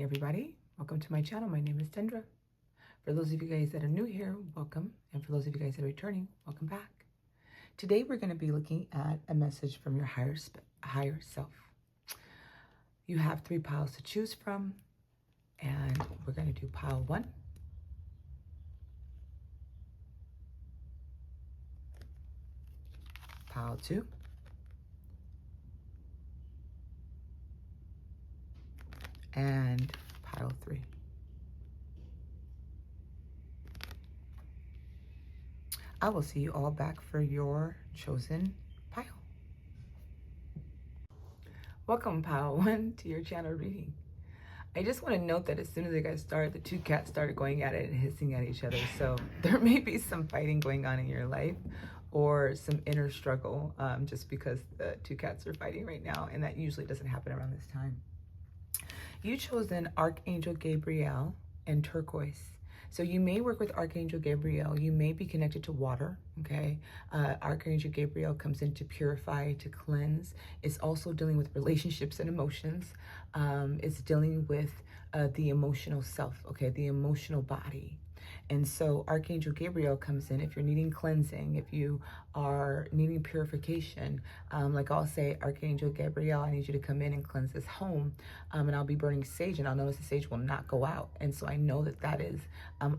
everybody. Welcome to my channel. My name is Dendra. For those of you guys that are new here, welcome. And for those of you guys that are returning, welcome back. Today we're going to be looking at a message from your higher self. You have 3 piles to choose from, and we're going to do pile 1, pile 2, and pile 3. I will see you all back for your chosen pile. Welcome, pile 1, to your channel reading. I just want to note that as soon as I got started, the 2 cats started going at it and hissing at each other. So there may be some fighting going on in your life or some inner struggle just because the 2 cats are fighting right now. And that usually doesn't happen around this time. You chose an Archangel Gabriel and turquoise. So you may work with Archangel Gabriel. You may be connected to water, okay? Archangel Gabriel comes in to purify, to cleanse. It's also dealing with relationships and emotions. It's dealing with the emotional self, okay? The emotional body. And so Archangel Gabriel comes in if you're needing cleansing, if you are needing purification. Like I'll say, Archangel Gabriel, I need you to come in and cleanse this home. And I'll be burning sage, and I'll notice the sage will not go out. And so I know that that is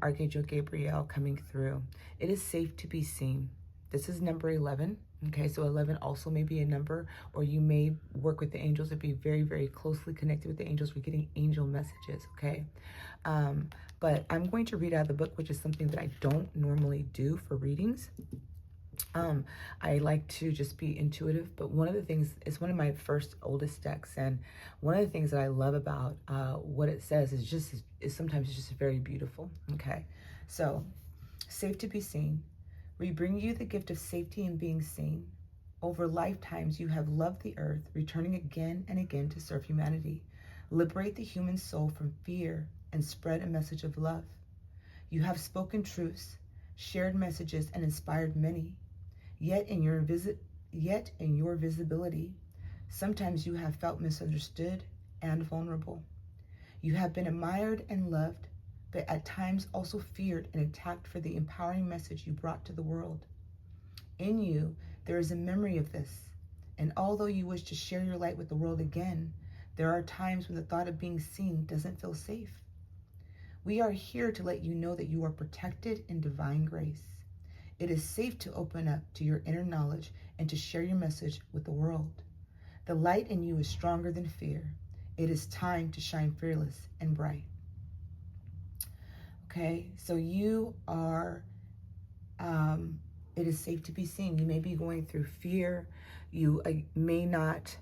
Archangel Gabriel coming through. It is safe to be seen. This is number 11. Okay, so 11 also may be a number, or you may work with the angels or be very, very closely connected with the angels. We're getting angel messages, okay? But I'm going to read out of the book, which is something that I don't normally do for readings. I like to just be intuitive, but one of the things, it's one of my first oldest decks, and one of the things that I love about what it says is sometimes it's just very beautiful, okay? So, safe to be seen. We bring you the gift of safety and being seen. Over lifetimes, you have loved the earth, returning again and again to serve humanity. Liberate the human soul from fear and spread a message of love. You have spoken truths, shared messages, and inspired many. Yet in your visibility, sometimes you have felt misunderstood and vulnerable. You have been admired and loved, but at times also feared and attacked for the empowering message you brought to the world. In you, there is a memory of this, and although you wish to share your light with the world again, there are times when the thought of being seen doesn't feel safe. We are here to let you know that you are protected in divine grace. It is safe to open up to your inner knowledge and to share your message with the world. The light in you is stronger than fear. It is time to shine fearless and bright. Okay, so you are, it is safe to be seen. You may be going through fear. You may not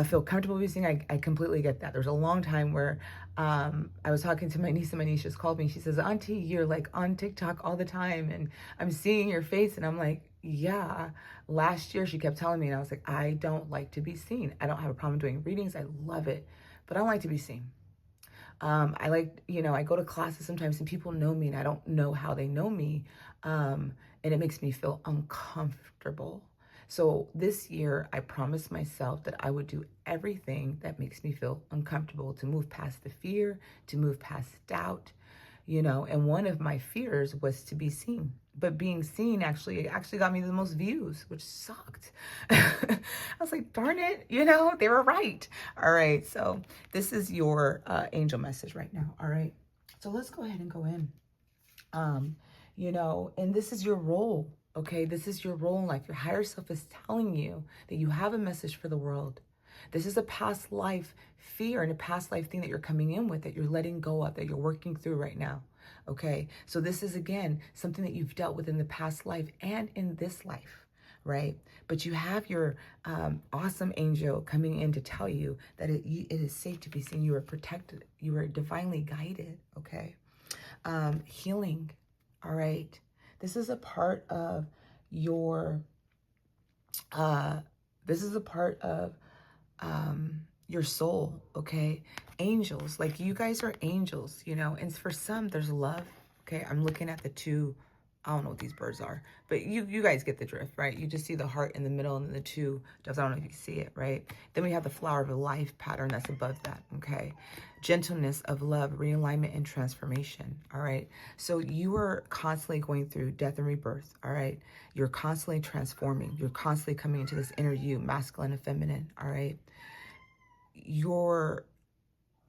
feel comfortable being seen. I completely get that. There's a long time where I was talking to my niece, and my niece just called me. She says, Auntie, you're like on TikTok all the time, and I'm seeing your face. And I'm like, yeah. Last year, she kept telling me, and I was like, I don't like to be seen. I don't have a problem doing readings. I love it, but I don't like to be seen. I like, I go to classes sometimes and people know me and I don't know how they know me. And it makes me feel uncomfortable. So this year I promised myself that I would do everything that makes me feel uncomfortable, to move past the fear, to move past doubt, and one of my fears was to be seen. But being seen actually got me the most views, which sucked. I was like, darn it, they were right. All right, so this is your angel message right now, all right? So let's go ahead and go in. And this is your role, okay? This is your role in life. Your higher self is telling you that you have a message for the world. This is a past life fear and a past life thing that you're coming in with, that you're letting go of, that you're working through right now. Okay, so this is, again, something that you've dealt with in the past life and in this life, right? But you have your awesome angel coming in to tell you that it is safe to be seen. You are protected. You are divinely guided, okay? Healing, all right? This is a part of your, your soul, okay? Angels, like you guys are angels, and for some there's love, okay? I'm looking at the 2 I don't know what these birds are, but you guys get the drift, right? You just see the heart in the middle and then the two doves. I don't know if you see it, right? Then we have the flower of life pattern that's above that, okay? Gentleness of love, realignment, and transformation, all right? So you are constantly going through death and rebirth, all right? You're constantly transforming. You're constantly coming into this inner you, masculine and feminine, all right? You're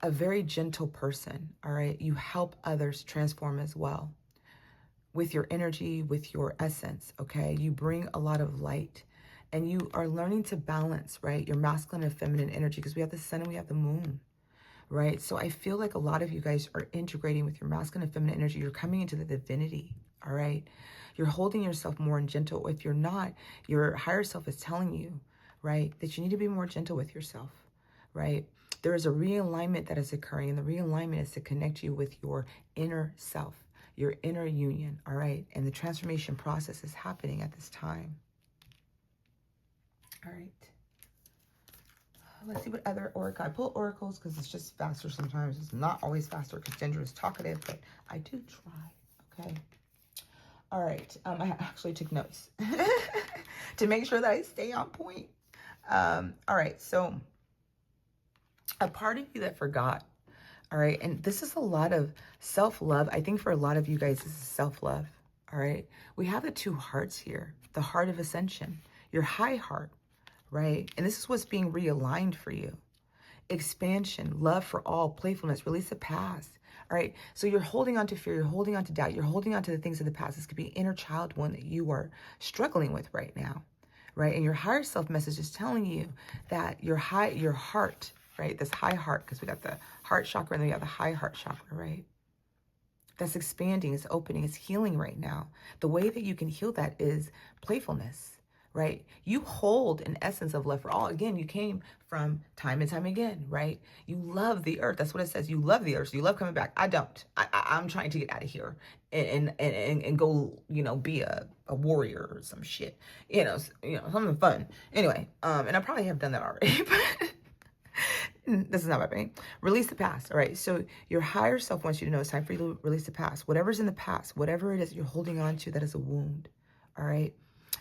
a very gentle person, all right? You help others transform as well. With your energy, with your essence, okay? You bring a lot of light and you are learning to balance, right? Your masculine and feminine energy, because we have the sun and we have the moon, right? So I feel like a lot of you guys are integrating with your masculine and feminine energy. You're coming into the divinity, all right? You're holding yourself more and gentle. If you're not, your higher self is telling you, right, that you need to be more gentle with yourself, right? There is a realignment that is occurring, and the realignment is to connect you with your inner self, your inner union, all right? And the transformation process is happening at this time. All right. Let's see what other oracle. I pull oracles because it's just faster sometimes. It's not always faster because Dendra is talkative, but I do try, okay? All right. I actually took notes to make sure that I stay on point. All right. So a part of you that forgot. All right. And this is a lot of self-love. I think for a lot of you guys, this is self-love. All right. We have the two hearts here, the heart of ascension, your high heart, right? And this is what's being realigned for you. Expansion, love for all, playfulness, release the past. All right. So you're holding on to fear. You're holding on to doubt. You're holding on to the things of the past. This could be inner child one that you are struggling with right now. Right. And your higher self message is telling you that your heart, right? This high heart, because we got the heart chakra and then we got the high heart chakra, right? That's expanding, it's opening, it's healing right now. The way that you can heal that is playfulness, right? You hold an essence of love for all. Again, you came from time and time again, right? You love the earth. That's what it says. You love the earth. So you love coming back. I don't. I'm trying to get out of here and go, you know, be a warrior or some shit. You know, something fun. Anyway, and I probably have done that already, but this is not my brain. Release the past. All right. So your higher self wants you to know it's time for you to release the past. Whatever's in the past, whatever it is you're holding on to, that is a wound. All right.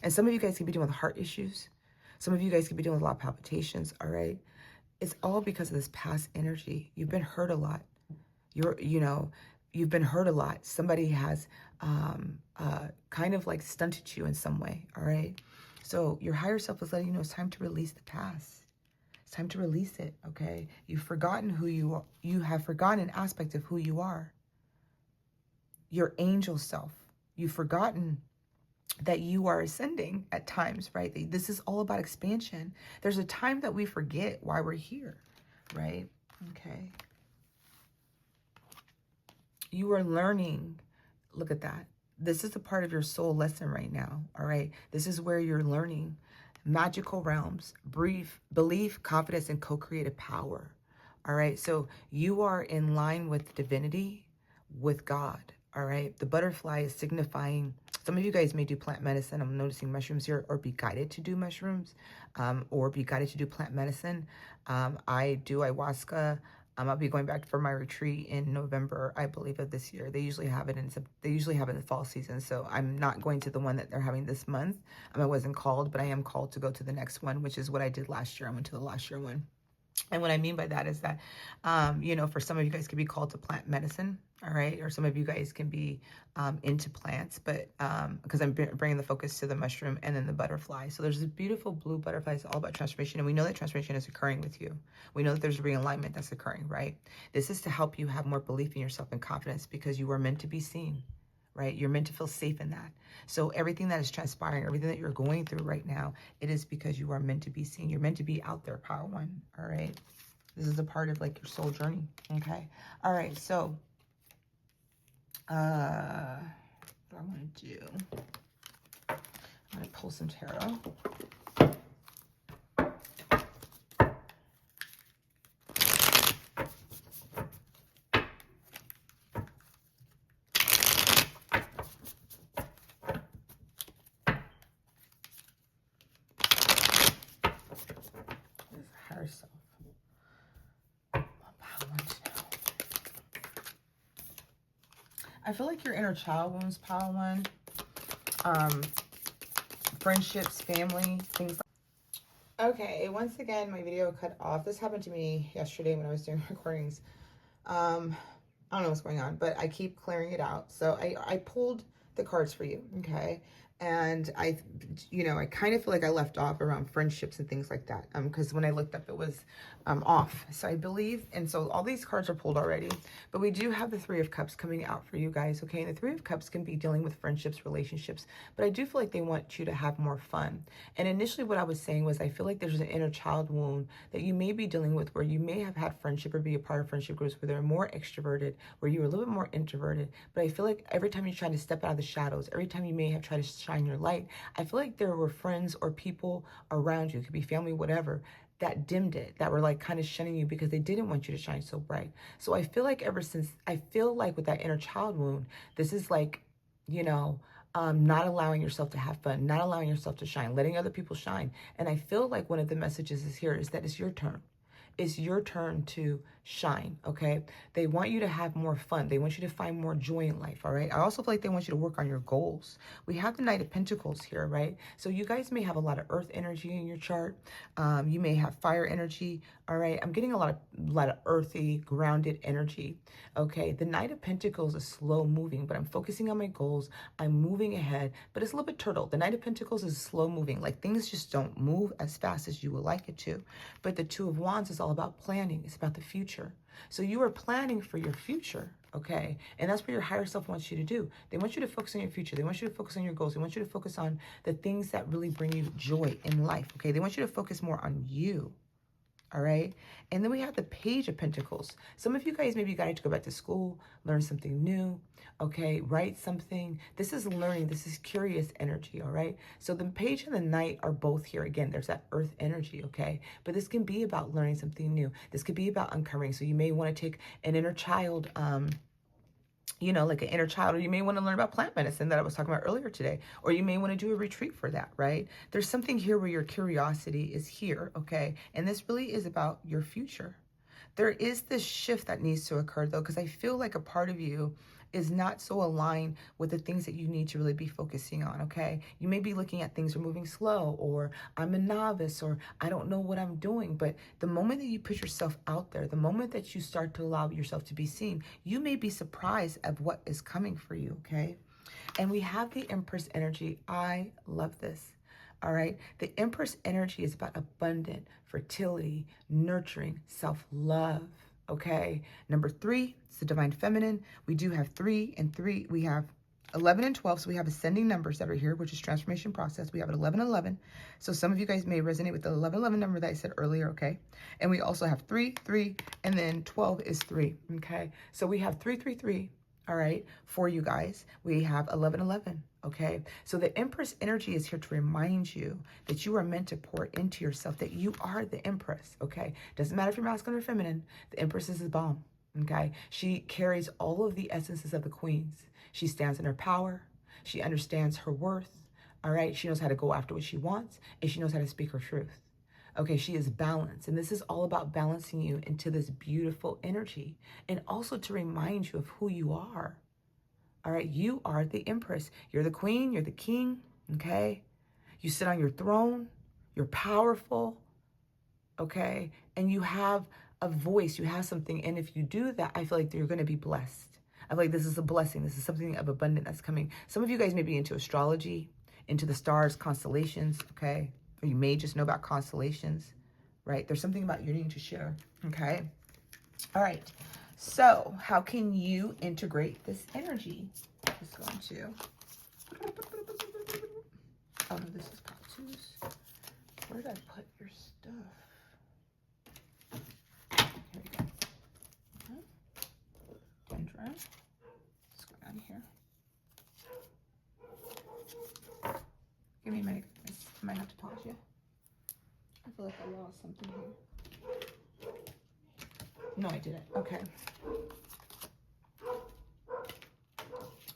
And some of you guys could be dealing with heart issues. Some of you guys could be dealing with a lot of palpitations. All right. It's all because of this past energy. You've been hurt a lot. You've been hurt a lot. Somebody has kind of like stunted you in some way. All right. So your higher self is letting you know it's time to release the past. It's time to release it, okay? You've forgotten who you are. You have forgotten an aspect of who you are. Your angel self. You've forgotten that you are ascending at times, right? This is all about expansion. There's a time that we forget why we're here, right? Okay. You are learning. Look at that. This is a part of your soul lesson right now, all right? This is where you're learning magical realms, belief, confidence, and co-creative power. All right. So you are in line with divinity, with God. All right. The butterfly is signifying, some of you guys may do plant medicine. I'm noticing mushrooms here, or be guided to do mushrooms, or be guided to do plant medicine. I do ayahuasca. I'll be going back for my retreat in November, I believe, of this year. They usually have it in the fall season. So I'm not going to the one that they're having this month. I wasn't called, but I am called to go to the next one, which is what I did last year. I went to the last year one. And what I mean by that is that, for some of you guys could be called to plant medicine, all right? Or some of you guys can be into plants, but because I'm bringing the focus to the mushroom and then the butterfly. So there's this beautiful blue butterfly. It's all about transformation. And we know that transformation is occurring with you. We know that there's a realignment that's occurring, right? This is to help you have more belief in yourself and confidence because you are meant to be seen, right? You're meant to feel safe in that. So everything that is transpiring, everything that you're going through right now, it is because you are meant to be seen. You're meant to be out there, power one, all right? This is a part of like your soul journey, okay? All right, so what I'm gonna do, I'm gonna pull some tarot. Herself. I feel like your inner child wounds, power one. friendships, family, things like. Okay, once again, my video cut off. This happened to me yesterday when I was doing recordings. I don't know what's going on, but I keep clearing it out. So I pulled the cards for you, okay? And I kind of feel like I left off around friendships and things like that. Because when I looked up, it was off. So I believe, and so all these cards are pulled already, but we do have the Three of Cups coming out for you guys, okay? And the Three of Cups can be dealing with friendships, relationships, but I do feel like they want you to have more fun. And initially what I was saying was I feel like there's an inner child wound that you may be dealing with, where you may have had friendship or be a part of friendship groups where they're more extroverted, where you're a little bit more introverted. But I feel like every time you're trying to step out of the shadows, every time you may have tried to shine your light, I feel like there were friends or people around you, it could be family, whatever, that dimmed it, that were like kind of shunning you because they didn't want you to shine so bright. So I feel like I feel like with that inner child wound, this is like, not allowing yourself to have fun, not allowing yourself to shine, letting other people shine. And I feel like one of the messages is here is that it's your turn. It's your turn to shine, okay? They want you to have more fun. They want you to find more joy in life, all right? I also feel like they want you to work on your goals. We have the Knight of Pentacles here, right? So you guys may have a lot of earth energy in your chart. You may have fire energy, all right? I'm getting a lot of earthy, grounded energy, okay? The Knight of Pentacles is slow moving, but I'm focusing on my goals. I'm moving ahead, but it's a little bit turtle. The Knight of Pentacles is slow moving. Like things just don't move as fast as you would like it to. But the Two of Wands is all about planning. It's about the future. So you are planning for your future, okay? And that's what your higher self wants you to do. They want you to focus on your future. They want you to focus on your goals. They want you to focus on the things that really bring you joy in life, okay? They want you to focus more on you, all right? And then we have the Page of Pentacles. Some of you guys maybe got to go back to school, learn something new, okay? Write something. This is learning. This is curious energy, all right? So the Page and the Knight are both here. Again, there's that earth energy, okay? But this can be about learning something new. This could be about uncovering. So you may want to take an inner child, like an inner child, or you may want to learn about plant medicine that I was talking about earlier today, or you may want to do a retreat for that, right? There's something here where your curiosity is here, okay? And this really is about your future. There is this shift that needs to occur though, because I feel like a part of you is not so aligned with the things that you need to really be focusing on, okay? You may be looking at things are moving slow, or I'm a novice, or I don't know what I'm doing. But the moment that you put yourself out there, the moment that you start to allow yourself to be seen, you may be surprised at what is coming for you, okay? And we have the Empress energy. I love this. All right. The Empress energy is about abundant fertility, nurturing, self-love. Okay. Number 3, it's the Divine Feminine. We do have 3 and 3. We have 11 and 12. So we have ascending numbers that are here, which is transformation process. We have an 11. So some of you guys may resonate with the 11 number that I said earlier. Okay. And we also have 3, 3, and then 12 is 3. Okay. So we have 3, 3, 3. All right, for you guys, we have 11, okay? So the Empress energy is here to remind you that you are meant to pour into yourself, that you are the Empress, okay? Doesn't matter if you're masculine or feminine, the Empress is the bomb, okay? She carries all of the essences of the queens. She stands in her power. She understands her worth, all right? She knows how to go after what she wants, and she knows how to speak her truth. Okay, she is balanced, and this is all about balancing you into this beautiful energy, and also to remind you of who you are. All right, you are the Empress. You're the queen, you're the king, okay? You sit on your throne, you're powerful, okay? And you have a voice, you have something, and if you do that, I feel like you're going to be blessed. I feel like this is a blessing. This is something of abundance that's coming. Some of you guys may be into astrology, into the stars, constellations, okay? Or you may just know about constellations, right? There's something about you needing to share, okay? All right. So how can you integrate this energy? I'm just going to... Oh, no, this is part 2's. Where did I put your stuff? Here we go. Dendra. What's going on here? Give me a minute. I might have to pause you. I feel like I lost something here. No, I didn't. Okay.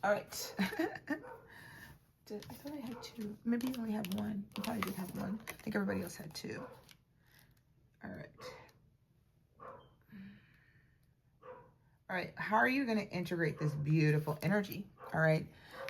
All right. I thought I had 2. Maybe you only have 1. You probably did have 1. I think everybody else had 2. All right. All right. How are you going to integrate this beautiful energy? All right.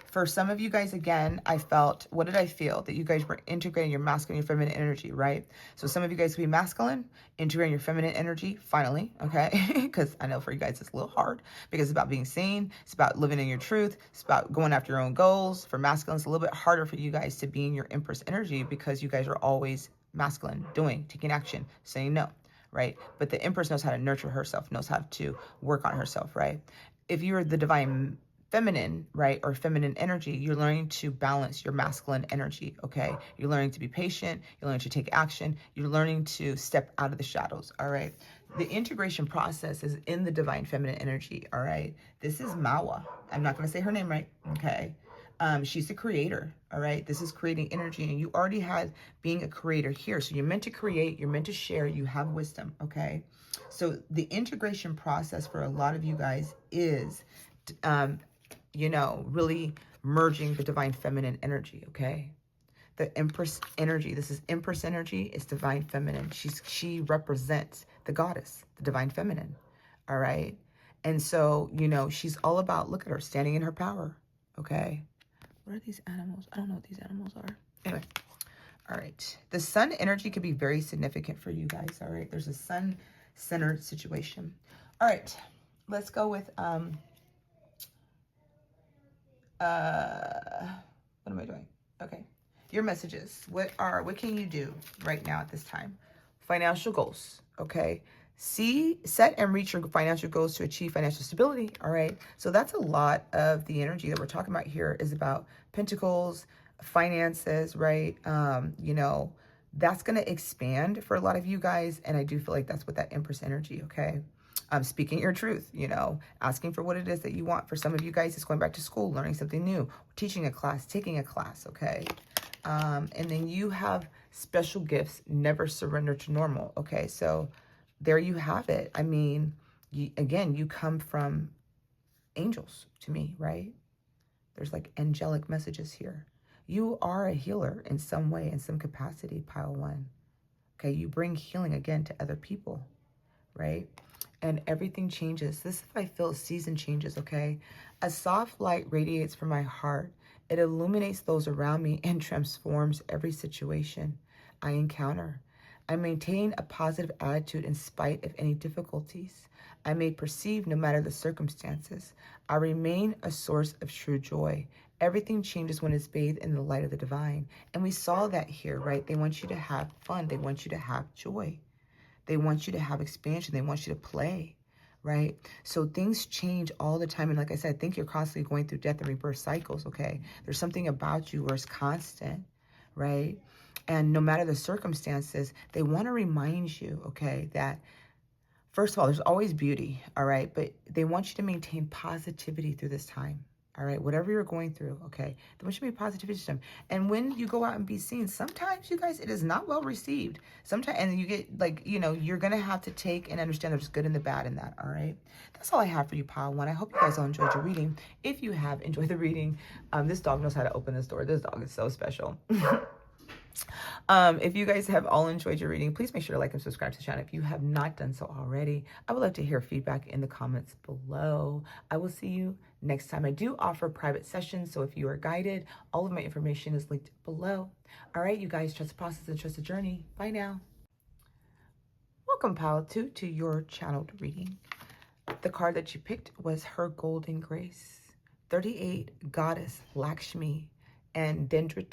For some of you guys, again, I felt, what did I feel? That you guys were integrating your masculine and your feminine energy, right? So some of you guys could be masculine, integrating your feminine energy, finally, okay? Because I know for you guys it's a little hard because it's about being seen. It's about living in your truth. It's about going after your own goals. For masculine, it's a little bit harder for you guys to be in your Empress energy because you guys are always masculine, doing, taking action, saying no, right? But the Empress knows how to nurture herself, knows how to work on herself, right? If you're the divine feminine, right, or feminine energy, you're learning to balance your masculine energy, okay? You're learning to be patient. You're learning to take action. You're learning to step out of the shadows, all right? The integration process is in the divine feminine energy, all right? This is Mawa. I'm not going to say her name right, okay? She's the creator, all right? This is creating energy, and you already had being a creator here. So you're meant to create, you're meant to share, you have wisdom, okay? So the integration process for a lot of you guys is, you know, really merging the divine feminine energy, okay? The Empress energy, this is Empress energy, it's divine feminine. She represents the goddess, the divine feminine, all right? And so, you know, she's all about, look at her, standing in her power, okay? What are these animals? I don't know what these animals are. Anyway, all right. The sun energy could be very significant for you guys, all right? There's a sun-centered situation. All right, let's go with, what am I doing? Okay. Your messages. What can you do right now at this time? Financial goals, okay? Set and reach your financial goals to achieve financial stability, all right? So that's a lot of the energy that we're talking about here is about pentacles, finances, right? You know, that's going to expand for a lot of you guys, and I do feel like that's what that Empress energy, okay? Speaking your truth, you know, asking for what it is that you want. For some of you guys, it's going back to school, learning something new, teaching a class, taking a class, okay? And then you have special gifts, never surrender to normal, okay? So there you have it. I mean, again, you come from angels to me, right? There's like angelic messages here. You are a healer in some way, in some capacity, pile one. Okay, you bring healing again to other people, right? And everything changes. This is if I feel a season changes, okay? A soft light radiates from my heart. It illuminates those around me and transforms every situation I encounter. I maintain a positive attitude in spite of any difficulties I may perceive no matter the circumstances. I remain a source of true joy. Everything changes when it's bathed in the light of the divine. And we saw that here, right? They want you to have fun. They want you to have joy. They want you to have expansion. They want you to play, right? So things change all the time. And like I said, I think you're constantly going through death and rebirth cycles, okay? There's something about you where it's constant, right? And no matter the circumstances, they want to remind you, okay, that first of all, there's always beauty, all right? But they want you to maintain positivity through this time. All right, whatever you're going through, okay? There must be positivity to them. And when you go out and be seen, sometimes, you guys, it is not well received. Sometimes, and you get, like, you know, you're going to have to take and understand there's good and the bad in that, all right? That's all I have for you, Pile 1. I hope you guys all enjoyed your reading. If you have enjoyed the reading, this dog knows how to open this door. This dog is so special. If you guys have all enjoyed your reading, please make sure to like and subscribe to the channel if you have not done so already. I would love to hear feedback in the comments below. I will see you next time. I do offer private sessions, so if you are guided, all of my information is linked below. All right, you guys, trust the process and trust the journey. Bye now. Welcome, Pile 2, to your channeled reading. The card that you picked was Her Golden Grace, 38, Goddess Lakshmi, and Dendra,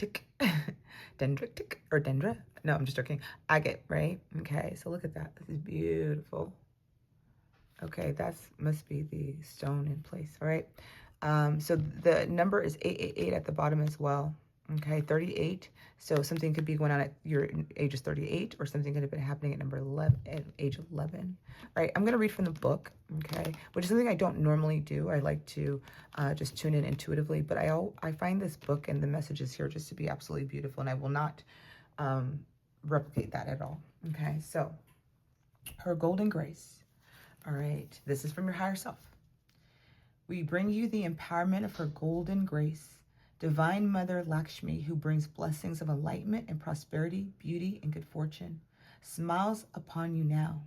or Dendra? No, I'm just joking. Agate, right? Okay, so look at that. This is beautiful. Okay, that must be the stone in place, all right? So the number is 888 at the bottom as well. Okay, 38. So something could be going on at your age is 38, or something could have been happening at number 11, at age 11. All right, I'm going to read from the book, okay, which is something I don't normally do. I like to just tune in intuitively, but I find this book and the messages here just to be absolutely beautiful, and I will not replicate that at all. Okay, so Her Golden Grace. All right, this is from your higher self. We bring you the empowerment of Her Golden Grace, Divine Mother Lakshmi, who brings blessings of enlightenment and prosperity, beauty, and good fortune, smiles upon you now.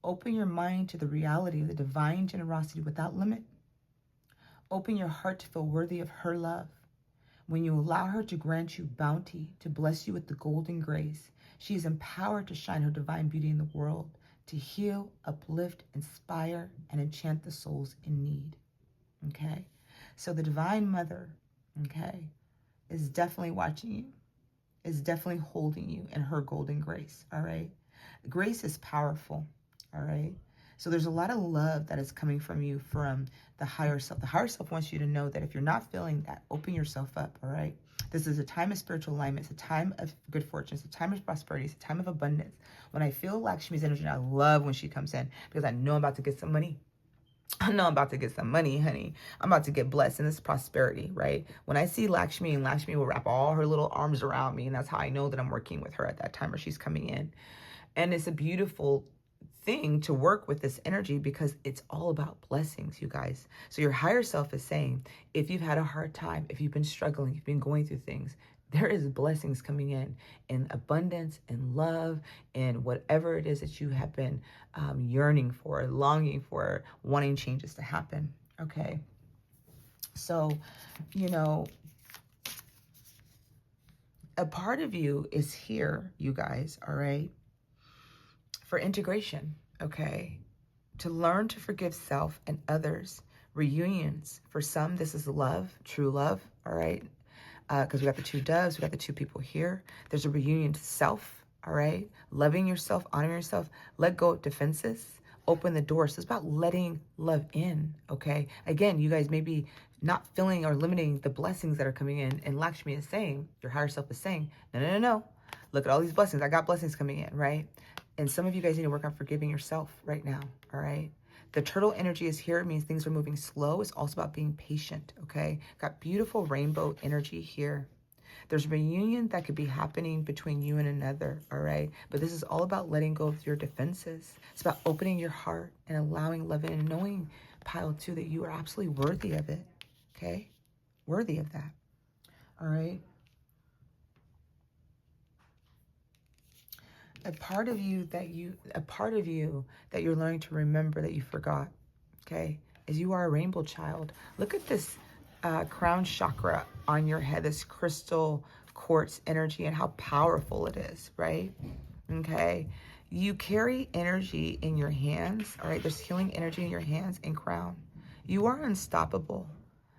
Open your mind to the reality of the divine generosity without limit. Open your heart to feel worthy of her love. When you allow her to grant you bounty, to bless you with the golden grace, she is empowered to shine her divine beauty in the world, to heal, uplift, inspire, and enchant the souls in need. Okay? So the Divine Mother, okay, is definitely watching you, is definitely holding you in her golden grace, all right? Grace is powerful, all right? So there's a lot of love that is coming from you from the higher self. The higher self wants you to know that if you're not feeling that, open yourself up, all right? This is a time of spiritual alignment. It's a time of good fortune. It's a time of prosperity. It's a time of abundance. When I feel Lakshmi's energy, I love when she comes in because I know I'm about to get some money. I know I'm about to get some money, honey. I'm about to get blessed, and this prosperity, right? When I see Lakshmi, and Lakshmi will wrap all her little arms around me, and that's how I know that I'm working with her at that time, or she's coming in. And it's a beautiful thing to work with this energy because it's all about blessings, you guys. So your higher self is saying, if you've had a hard time, if you've been struggling, if you've been going through things, there is blessings coming in abundance, in love, in whatever it is that you have been yearning for, longing for, wanting changes to happen. Okay. So, you know, a part of you is here, you guys, all right, for integration, okay, to learn to forgive self and others, reunions. For some, this is love, true love, all right, because we got the two doves, we got the two people here. There's a reunion to self, all right, loving yourself, honoring yourself, let go of defenses, open the door. So it's about letting love in, okay? Again, you guys may be not feeling or limiting the blessings that are coming in, and Lakshmi is saying, your higher self is saying, no, no, no, no. Look at all these blessings. I got blessings coming in, right? And some of you guys need to work on forgiving yourself right now, all right? The turtle energy is here. It means things are moving slow. It's also about being patient, okay? Got beautiful rainbow energy here. There's a reunion that could be happening between you and another, all right? But this is all about letting go of your defenses. It's about opening your heart and allowing love in and knowing, pile 2, that you are absolutely worthy of it, okay? Worthy of that, all right? A part of you that you're learning to remember that you forgot, okay, is you are a rainbow child. Look at this crown chakra on your head, this crystal quartz energy, and how powerful it is, right? Okay, you carry energy in your hands, all right? There's healing energy in your hands and crown. You are unstoppable.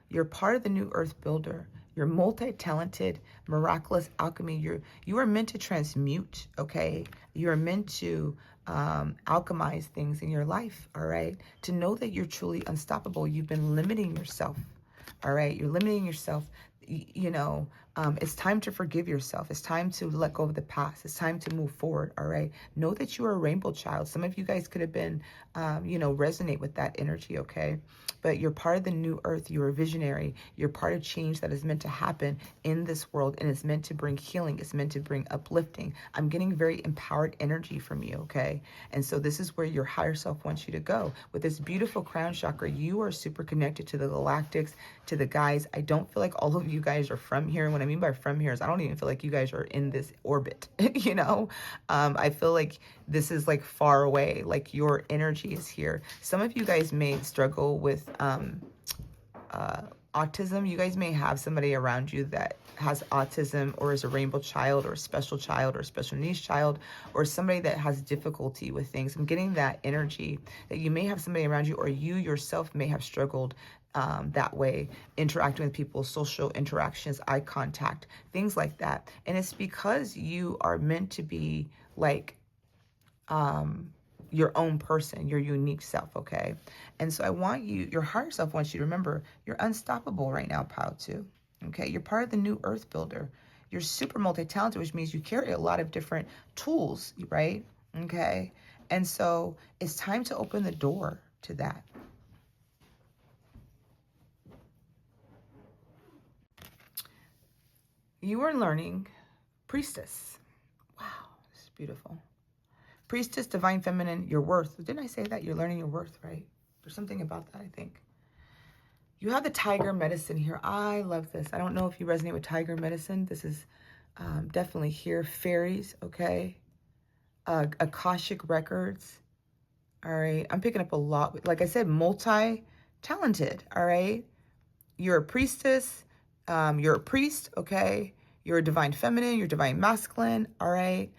You're part of the new earth builder. You're multi-talented, miraculous alchemy. You are meant to transmute, okay? You are meant to alchemize things in your life, all right? To know that you're truly unstoppable. You've been limiting yourself, all right? You're limiting yourself. You know, it's time to forgive yourself. It's time to let go of the past. It's time to move forward, all right? Know that you are a rainbow child. Some of you guys could have been, you know, resonate with that energy, okay? But you're part of the new earth. You're a visionary. You're part of change that is meant to happen in this world, and it's meant to bring healing. It's meant to bring uplifting. I'm getting very empowered energy from you, okay? And so this is where your higher self wants you to go. With this beautiful crown chakra, you are super connected to the galactics, to the guys. I don't feel like all of you guys are from here. What I mean by from here is I don't even feel like you guys are in this orbit, you know? I feel like this is like far away, like your energy is here. Some of you guys may struggle with autism. You guys may have somebody around you that has autism or is a rainbow child or a special needs child or somebody that has difficulty with things. I'm getting that energy that you may have somebody around you, or you yourself may have struggled that way, interacting with people, social interactions, eye contact, things like that. And it's because you are meant to be like your own person, your unique self, okay? And so I want you, your higher self wants you to remember, you're unstoppable right now, pile 2, okay? You're part of the new earth builder. You're super multi-talented, which means you carry a lot of different tools, right? Okay? And so it's time to open the door to that. You are learning priestess. Wow, this is beautiful. Priestess, divine feminine, your worth. Didn't I say that? You're learning your worth, right? There's something about that, I think. You have the tiger medicine here. I love this. I don't know if you resonate with tiger medicine. This is definitely here. Fairies, okay? Akashic records. All right. I'm picking up a lot. Like I said, multi-talented, all right? you're a priestess, you're a priest, okay? You're a divine feminine, you're divine masculine, all right?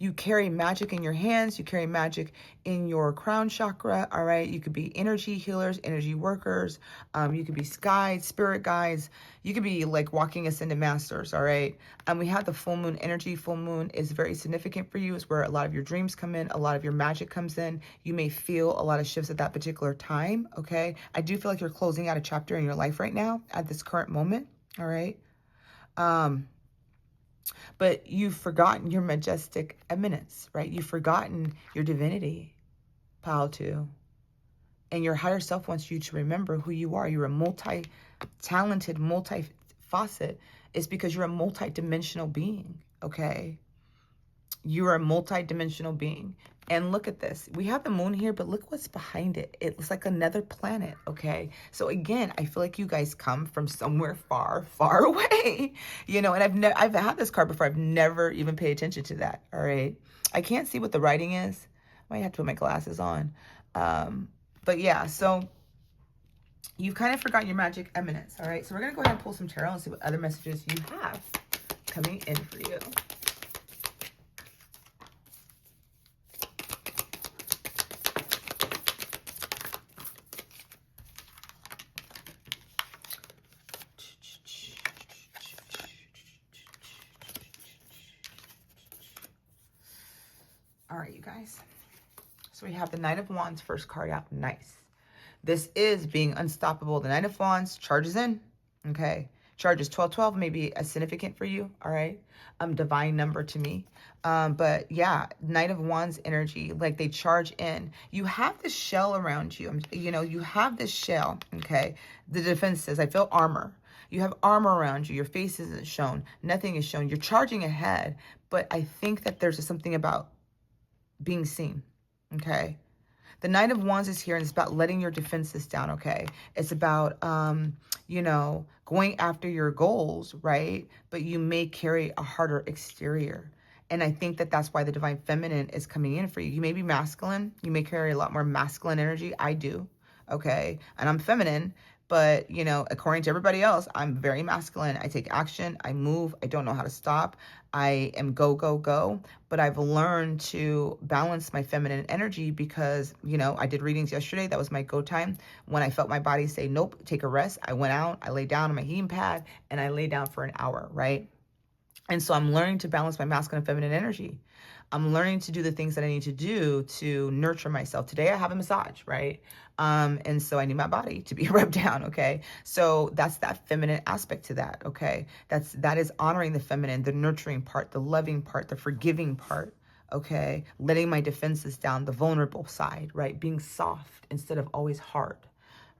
You carry magic in your hands. You carry magic in your crown chakra, all right? You could be energy healers, energy workers. You could be guides, spirit guides. You could be like walking ascended masters, all right? We have the full moon energy. Full moon is very significant for you. It's where a lot of your dreams come in. A lot of your magic comes in. You may feel a lot of shifts at that particular time, okay? I do feel like you're closing out a chapter in your life right now at this current moment, all right? But you've forgotten your majestic eminence, right? You've forgotten your divinity, Pile 2. And your higher self wants you to remember who you are. You're a multi-talented, multi-facet. It's because you're a multi-dimensional being, okay? You're a multi-dimensional being. And look at this. We have the moon here, but look what's behind it. It's like another planet, okay? So again, I feel like you guys come from somewhere far, far away, you know, and I've had this card before. I've never even paid attention to that, all right? I can't see what the writing is. I might have to put my glasses on. But yeah, so you've kind of forgotten your magic eminence, all right? So we're going to go ahead and pull some tarot and see what other messages you have coming in for you. All right, you guys. So we have the Knight of Wands, first card out. Nice. This is being unstoppable. The Knight of Wands charges in. Okay. Charges 1212 may be as significant for you. All right. Divine number to me. But yeah, Knight of Wands energy, like they charge in. You have this shell around you. You know, you have this shell. Okay. The defenses, I feel armor. You have armor around you. Your face isn't shown. Nothing is shown. You're charging ahead. But I think that there's something about being seen, okay? The Knight of Wands is here, and it's about letting your defenses down, okay? It's about, you know, going after your goals, right? But you may carry a harder exterior. And I think that that's why the Divine Feminine is coming in for you. You may be masculine. You may carry a lot more masculine energy. I do, okay? And I'm feminine. But, you know, according to everybody else, I'm very masculine. I take action. I move. I don't know how to stop. I am go, go, go. But I've learned to balance my feminine energy because, you know, I did readings yesterday. That was my go time. When I felt my body say, nope, take a rest, I went out, I lay down on my heating pad, and I lay down for an hour, right? And so I'm learning to balance my masculine and feminine energy. I'm learning to do the things that I need to do to nurture myself. Today I have a massage, right? And so I need my body to be rubbed down, okay? So that's that feminine aspect to that, okay? That is honoring the feminine, the nurturing part, the loving part, the forgiving part, okay? Letting my defenses down, the vulnerable side, right? Being soft instead of always hard,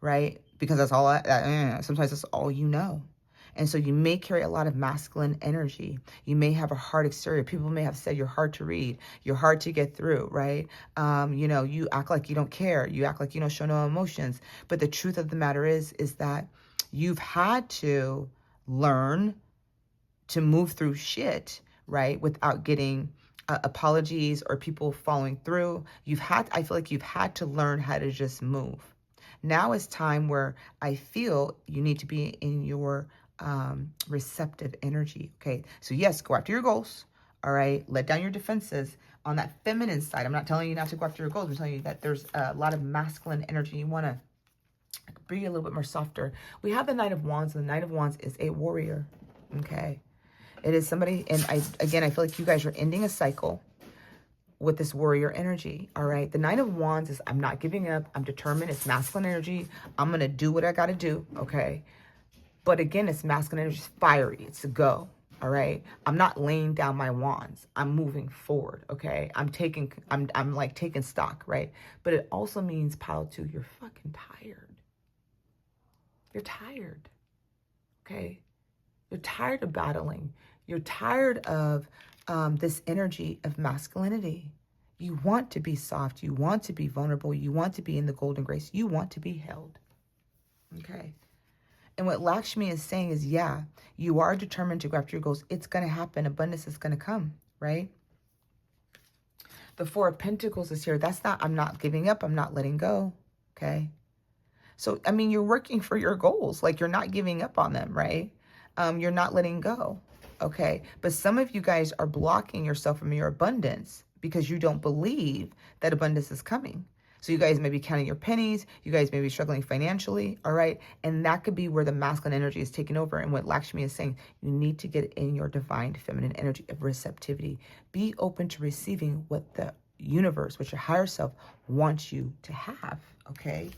right? Because that's all, sometimes that's all you know. And so you may carry a lot of masculine energy. You may have a hard exterior. People may have said you're hard to read. You're hard to get through, right? You know, you act like you don't care. You act like you don't show no emotions. But the truth of the matter is that you've had to learn to move through shit, right? Without getting apologies or people following through. I feel like you've had to learn how to just move. Now is time where I feel you need to be in your receptive energy. Okay. So yes, go after your goals. All right. Let down your defenses on that feminine side. I'm not telling you not to go after your goals. I'm telling you that there's a lot of masculine energy. You want to be a little bit more softer. We have the Knight of Wands, and the Knight of Wands is a warrior. Okay. It is somebody, and I feel like you guys are ending a cycle with this warrior energy. All right. The Knight of Wands is, I'm not giving up. I'm determined. It's masculine energy. I'm going to do what I got to do. Okay. But again, it's masculine energy. It's fiery. It's a go. All right. I'm not laying down my wands. I'm moving forward. Okay. I'm like taking stock. Right. But it also means, Pile 2, you're fucking tired. You're tired. Okay. You're tired of battling. You're tired of this energy of masculinity. You want to be soft. You want to be vulnerable. You want to be in the golden grace. You want to be held. Okay. And what Lakshmi is saying is, yeah, you are determined to go after your goals. It's going to happen. Abundance is going to come, right? The Four of Pentacles is here. I'm not giving up. I'm not letting go. Okay. So, I mean, you're working for your goals. Like, you're not giving up on them, right? You're not letting go. Okay. But some of you guys are blocking yourself from your abundance because you don't believe that abundance is coming. So you guys may be counting your pennies. You guys may be struggling financially. All right. And that could be where the masculine energy is taking over. And what Lakshmi is saying, you need to get in your divine feminine energy of receptivity. Be open to receiving what the universe, what your higher self wants you to have. Okay.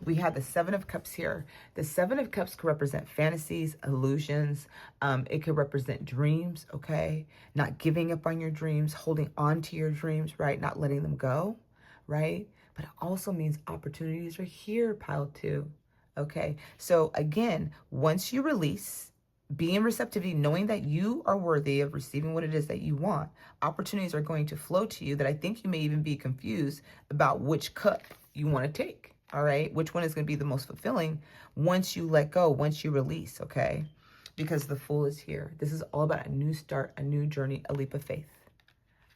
We have the Seven of Cups here. The Seven of Cups could represent fantasies, illusions. It could represent dreams, okay? Not giving up on your dreams, holding on to your dreams, right? Not letting them go, right? But it also means opportunities are here, pile two, okay? So again, once you release, be in receptivity, knowing that you are worthy of receiving what it is that you want, opportunities are going to flow to you that I think you may even be confused about which cup you want to take. All right, which one is going to be the most fulfilling once you let go, once you release, okay? Because the Fool is here. This is all about a new start, a new journey, a leap of faith.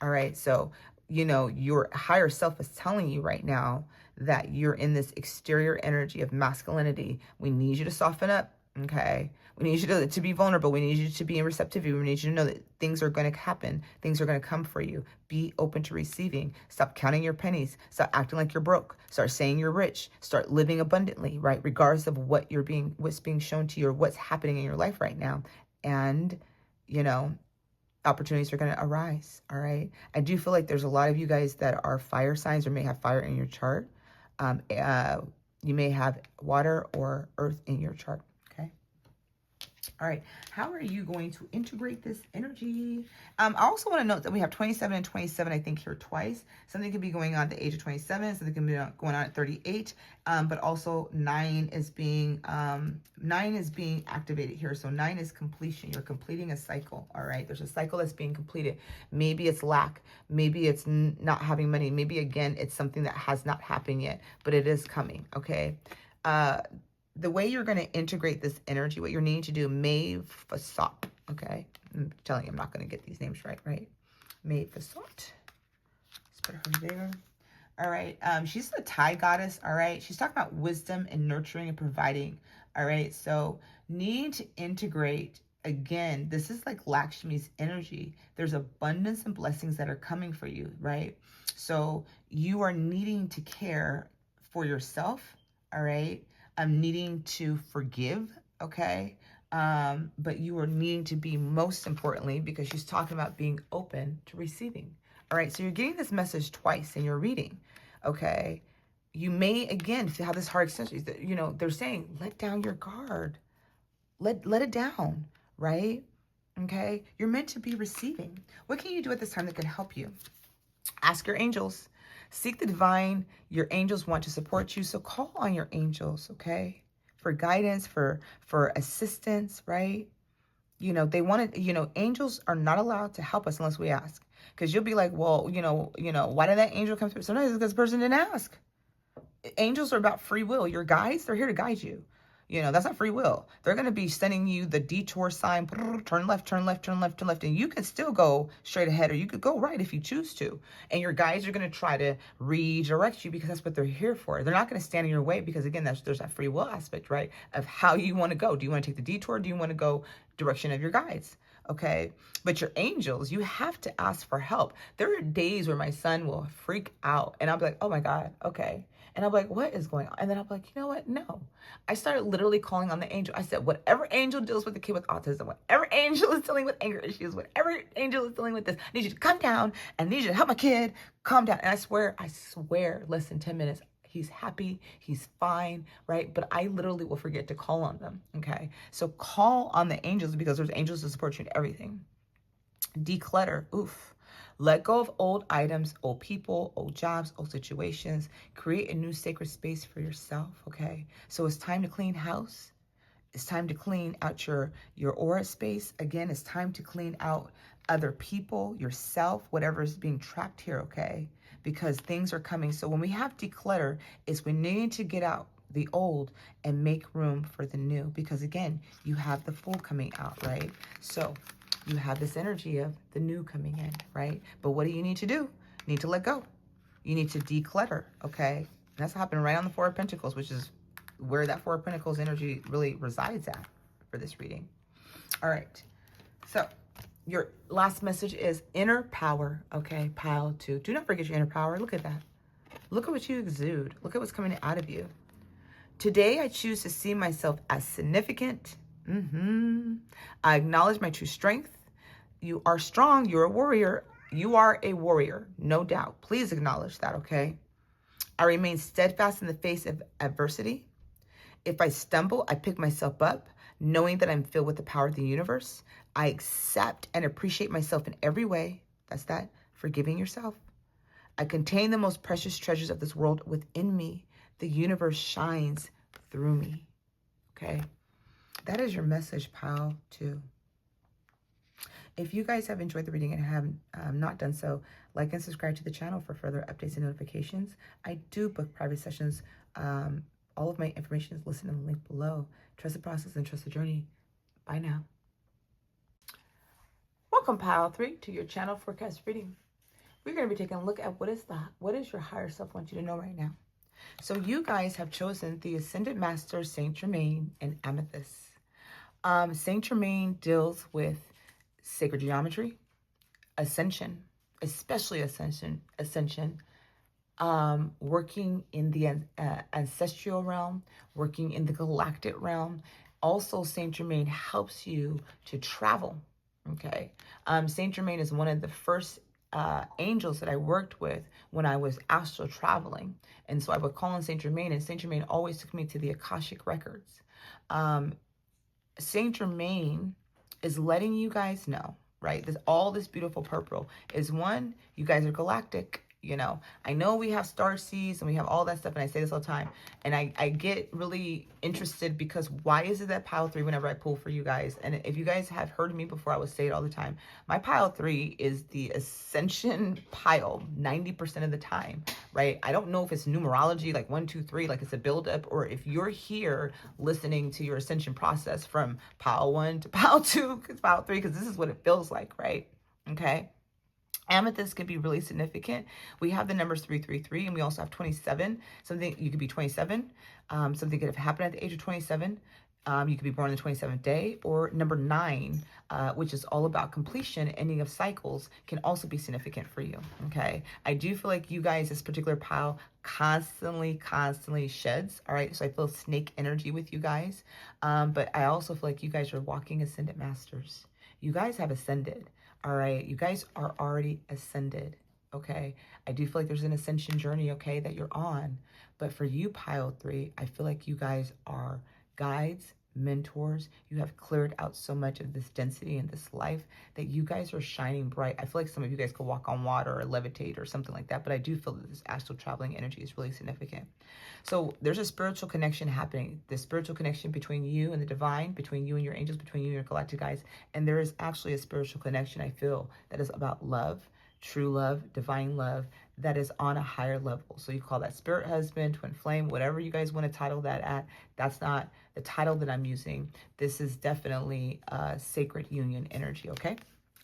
All right, so, you know, your higher self is telling you right now that you're in this exterior energy of masculinity. We need you to soften up, okay? We need you to be vulnerable. We need you to be in receptivity. We need you to know that things are going to happen. Things are going to come for you. Be open to receiving. Stop counting your pennies. Stop acting like you're broke. Start saying you're rich. Start living abundantly, right? Regardless of what's being shown to you or what's happening in your life right now. And, you know, opportunities are going to arise. All right. I do feel like there's a lot of you guys that are fire signs or may have fire in your chart. You may have water or earth in your chart. Okay. All right. How are you going to integrate this energy? I also want to note that we have 27 and 27, I think, here twice. Something could be going on at the age of 27. Something can be going on at 38. But also 9 is being activated here. So 9 is completion. You're completing a cycle. All right. There's a cycle that's being completed. Maybe it's lack. Maybe it's not having money. Maybe, again, it's something that has not happened yet, but it is coming. Okay. The way you're going to integrate this energy, what you're needing to do, Maeve Fasot, okay? I'm telling you, I'm not going to get these names right? Maeve Fasot. Let's put her there. All right. She's the Thai goddess, all right? She's talking about wisdom and nurturing and providing, all right? So need to integrate, again, this is like Lakshmi's energy. There's abundance and blessings that are coming for you, right? So you are needing to care for yourself, all right? Needing to forgive, okay? But you are needing to be, most importantly, because she's talking about being open to receiving. All right, so you're getting this message twice in your reading, okay? You may, again, have this hard extension. You know, they're saying, let down your guard. Let it down, right? Okay? You're meant to be receiving. What can you do at this time that can help you? Ask your angels. Seek the divine. Your angels want to support you. So call on your angels, okay? For guidance, for assistance, right? You know, they want to, you know, angels are not allowed to help us unless we ask. Because you'll be like, well, you know, why did that angel come through? Sometimes it's because the person didn't ask. Angels are about free will. Your guides, they're here to guide you. You know, that's not free will. They're going to be sending you the detour sign, turn left, turn left, turn left, turn left. And you can still go straight ahead or you could go right if you choose to. And your guides are going to try to redirect you because that's what they're here for. They're not going to stand in your way because, again, there's that free will aspect, right, of how you want to go. Do you want to take the detour? Do you want to go direction of your guides? Okay. But your angels, you have to ask for help. There are days where my son will freak out and I'll be like, oh my God. Okay. And I'll be like, what is going on? And then I'll be like, you know what? No. I started literally calling on the angel. I said, whatever angel deals with the kid with autism, whatever angel is dealing with anger issues, whatever angel is dealing with this, I need you to come down and I need you to help my kid calm down. And I swear, less than 10 minutes, he's happy, he's fine, right? But I literally will forget to call on them, okay? So call on the angels because there's angels to support you in everything. Declutter, oof. Let go of old items, old people, old jobs, old situations. Create a new sacred space for yourself, okay? So it's time to clean house. It's time to clean out your aura space. Again, it's time to clean out other people, yourself, whatever is being trapped here, okay? Because things are coming. So when we have declutter, it's we need to get out the old and make room for the new. Because again, you have the Fool coming out, right? So you have this energy of the new coming in, right? But what do you need to do? You need to let go. You need to declutter, okay? And that's happening right on the Four of Pentacles, which is where that Four of Pentacles energy really resides at for this reading. All right. So your last message is inner power. Okay, pile 2. Do not forget your inner power. Look at that. Look at what you exude. Look at what's coming out of you. Today, I choose to see myself as significant. I acknowledge my true strength. You are strong. You're a warrior. You are a warrior, no doubt. Please acknowledge that, okay? I remain steadfast in the face of adversity. If I stumble, I pick myself up, knowing that I'm filled with the power of the universe. I accept and appreciate myself in every way. That's that, forgiving yourself. I contain the most precious treasures of this world within me. The universe shines through me. Okay? That is your message, pile 2. If you guys have enjoyed the reading and have not done so, like and subscribe to the channel for further updates and notifications. I do book private sessions. All of my information is listed in the link below. Trust the process and trust the journey. Bye now. Welcome, pile 3, to your channel forecast reading. We're going to be taking a look at what is your higher self wants you to know right now. So you guys have chosen the Ascended Master, Saint Germain, and Amethyst. Saint Germain deals with sacred geometry, ascension, especially ascension, working in the ancestral realm, working in the galactic realm. Also, Saint Germain helps you to travel. Okay, Saint Germain is one of the first angels that I worked with when I was astral traveling. And so I would call on Saint Germain, and Saint Germain always took me to the Akashic records. Saint Germain is letting you guys know, right? All this beautiful purple is one, you guys are galactic. You know, I know we have star seeds and we have all that stuff, and I say this all the time, and I get really interested because why is it that pile 3, whenever I pull for you guys, and if you guys have heard me before, I would say it all the time, my pile 3 is the ascension pile 90% of the time, right? I don't know if it's numerology, like 1, 2, 3, like it's a buildup, or if you're here listening to your ascension process from pile 1 to pile 2, pile 3, because this is what it feels like, right? Okay. Amethyst could be really significant. We have the numbers 333, and we also have 27. Something, you could be 27. Something could have happened at the age of 27. You could be born on the 27th day, or number 9, which is all about completion, ending of cycles, can also be significant for you. Okay, I do feel like you guys, this particular pile, constantly sheds. All right, so I feel snake energy with you guys, but I also feel like you guys are walking ascended masters. You guys have ascended. All right, you guys are already ascended, okay? I do feel like there's an ascension journey, okay, that you're on. But for you, pile 3, I feel like you guys are guides, mentors. You have cleared out so much of this density in this life that you guys are shining bright. I feel like some of you guys could walk on water or levitate or something like that, but I do feel that this astral traveling energy is really significant. So there's a spiritual connection happening, the spiritual connection between you and the divine, between you and your angels, between you and your galactic guides. And there is actually a spiritual connection, I feel, that is about love, true love, divine love, that is on a higher level. So you call that spirit husband, twin flame, whatever you guys want to title that at. That's not the title that I'm using. This is definitely sacred union energy, okay?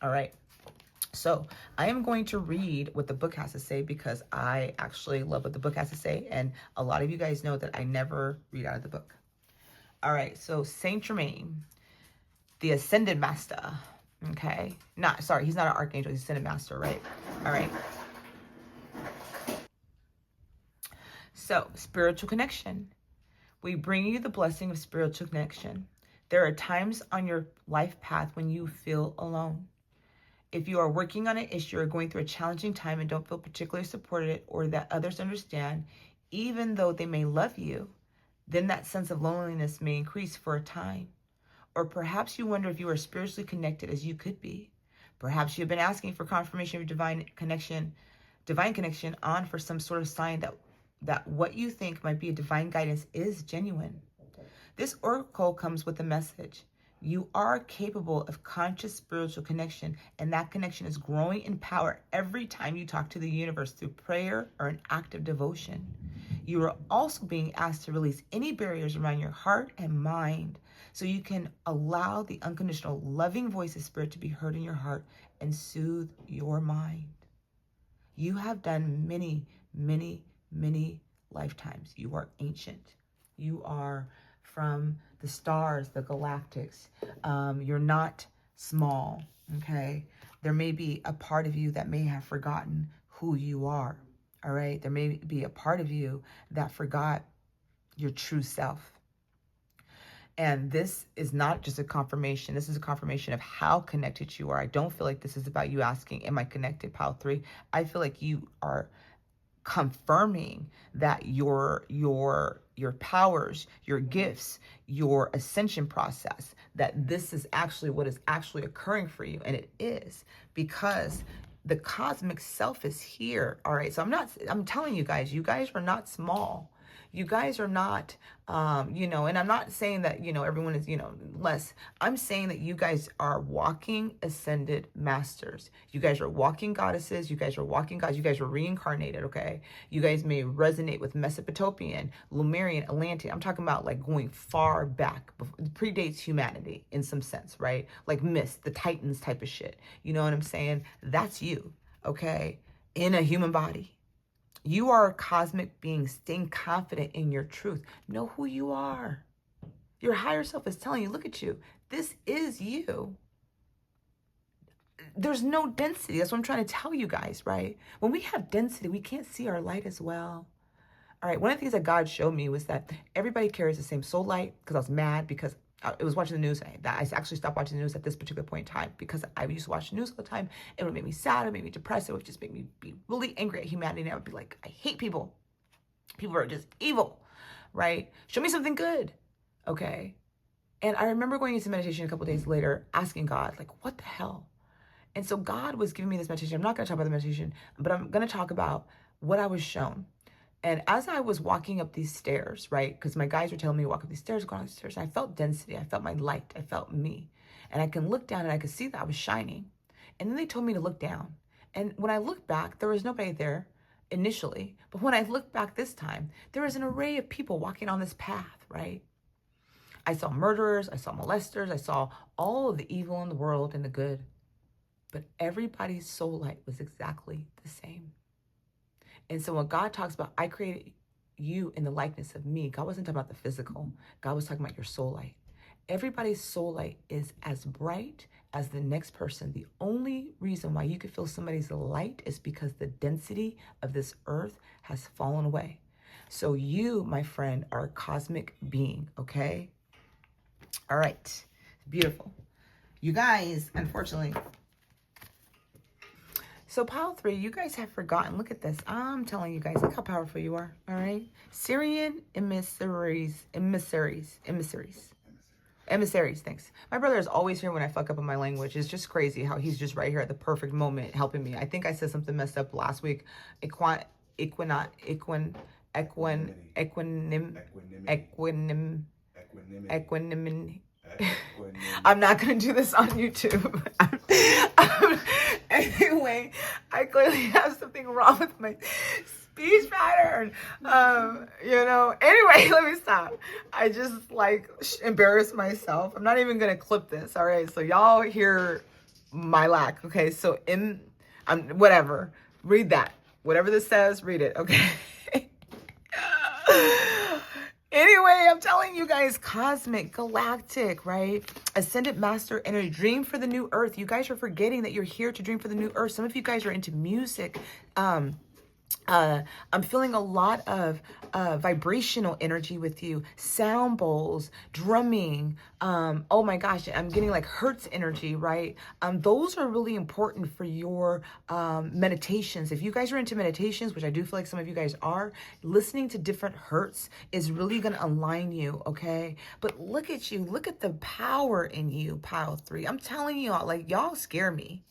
All right. So I am going to read what the book has to say because I actually love what the book has to say. And a lot of you guys know that I never read out of the book. All right. So Saint Germain, the Ascended Master. Okay. He's not an archangel. He's Ascended Master, right? All right. So spiritual connection. We bring you the blessing of spiritual connection. There are times on your life path when you feel alone. If you are working on an issue or going through a challenging time and don't feel particularly supported or that others understand, even though they may love you, then that sense of loneliness may increase for a time. Or perhaps you wonder if you are spiritually connected as you could be. Perhaps you've been asking for confirmation of divine connection on for some sort of sign that what you think might be a divine guidance is genuine. This oracle comes with a message. You are capable of conscious spiritual connection, and that connection is growing in power every time you talk to the universe through prayer or an act of devotion. You are also being asked to release any barriers around your heart and mind so you can allow the unconditional loving voice of spirit to be heard in your heart and soothe your mind. You have done many lifetimes. You are ancient. You are from the stars, the galactics. You're not small, okay? There may be a part of you that may have forgotten who you are, all right? There may be a part of you that forgot your true self. And this is not just a confirmation. This is a confirmation of how connected you are. I don't feel like this is about you asking, am I connected, Pile 3? I feel like you are confirming that your powers, your gifts, your ascension process, that this is actually what is actually occurring for you. And it is, because the cosmic self is here. All right. So I'm telling you guys are not small. You guys are not, and I'm not saying that, everyone is, less. I'm saying that you guys are walking ascended masters. You guys are walking goddesses. You guys are walking gods. You guys are reincarnated, okay? You guys may resonate with Mesopotamian, Lemurian, Atlantean. I'm talking about like going far back, predates humanity in some sense, right? Like myths, the Titans type of shit. You know what I'm saying? That's you, okay? In a human body. You are a cosmic being. Staying confident in your truth. Know who you are. Your higher self is telling you, look at you. This is you. There's no density. That's what I'm trying to tell you guys, right? When we have density, we can't see our light as well. All right, one of the things that God showed me was that everybody carries the same soul light, because I was mad because I was watching the news. I actually stopped watching the news at this particular point in time, because I used to watch the news all the time. It would make me sad. It would make me depressed. It would just make me be really angry at humanity. And I would be like, I hate people. People are just evil, right? Show me something good, okay? And I remember going into meditation a couple of days later, asking God, like, what the hell? And so God was giving me this meditation. I'm not going to talk about the meditation, but I'm going to talk about what I was shown. And as I was walking up these stairs, right, because my guides were telling me to walk up these stairs, go down these stairs, and I felt density. I felt my light. I felt me. And I can look down and I could see that I was shining. And then they told me to look down. And when I looked back, there was nobody there initially. But when I looked back this time, there was an array of people walking on this path, right? I saw murderers. I saw molesters. I saw all of the evil in the world and the good. But everybody's soul light was exactly the same. And so when God talks about, I created you in the likeness of me, God wasn't talking about the physical. God was talking about your soul light. Everybody's soul light is as bright as the next person. The only reason why you could feel somebody's light is because the density of this earth has fallen away. So you, my friend, are a cosmic being, okay? All right. Beautiful. You guys, unfortunately... So Pile 3, you guys have forgotten. Look at this. I'm telling you guys, look how powerful you are. All right. Syrian emissaries. Thanks. My brother is always here when I fuck up on my language. It's just crazy how he's just right here at the perfect moment helping me. I think I said something messed up last week. Equanimity. I'm not going to do this on YouTube. Anyway, I clearly have something wrong with my speech pattern. Anyway, let me stop. I just embarrass myself. I'm not even going to clip this. All right. So y'all hear my lack. Okay. So whatever, read that, whatever this says, read it. Okay. Anyway, I'm telling you guys, cosmic, galactic, right? Ascended master energy, dream for the new earth. You guys are forgetting that you're here to dream for the new earth. Some of you guys are into music. I'm feeling a lot of vibrational energy with you. Sound bowls, drumming. Oh my gosh, I'm getting like Hertz energy, right? Those are really important for your meditations. If you guys are into meditations, which I do feel like some of you guys are, listening to different Hertz is really going to align you, okay? But look at you. Look at the power in you, Pile 3. I'm telling you, y'all scare me.